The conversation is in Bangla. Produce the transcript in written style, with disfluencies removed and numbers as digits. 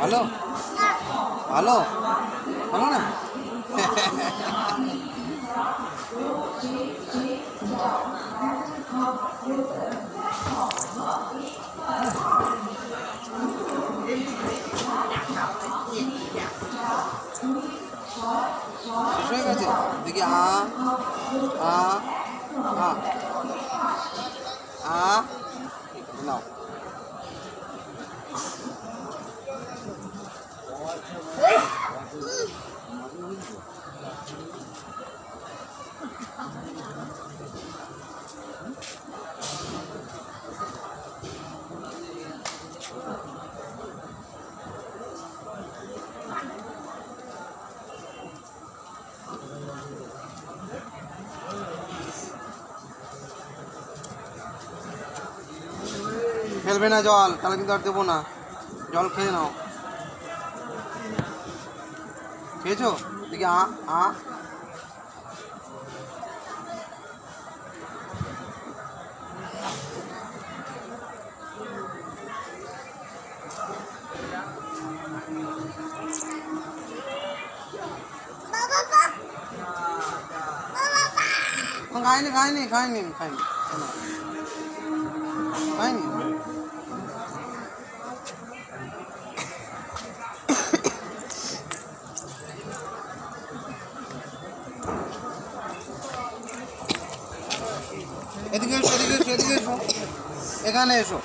ভালো ভালো ভালো না শেষ হয়ে গেছে দেখি আ আ আ আ নাও ফেলবে না জল, তাহলে কিন্তু আর দেবো না। জল খেয়ে নাও। খেয়েছো? দেখি আ আ খাইনি খাইনি খাইনি খাইনি খাইনি এদিকে এসো এদিকে এসো এদিকে এসো, এখানে এসো।